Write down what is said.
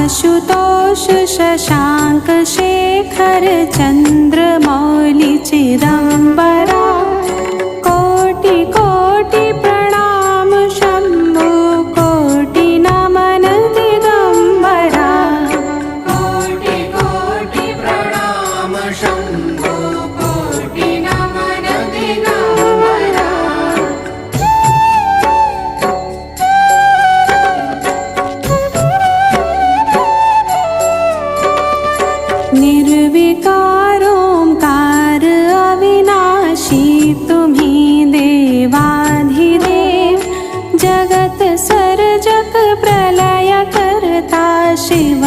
आशुतोष शशांक शेखर चंद्रमौली चिदंबरा कोटि कोटि प्रणाम शंभो कोटि नमन दिगंबरा कोटि कोटि प्रणाम शंभो कोटि नमन दिगंबरा निर्विकारोंकार अविनाशी तुम्ही देवाधिदेव जगत सर्जक प्रलय करता शिव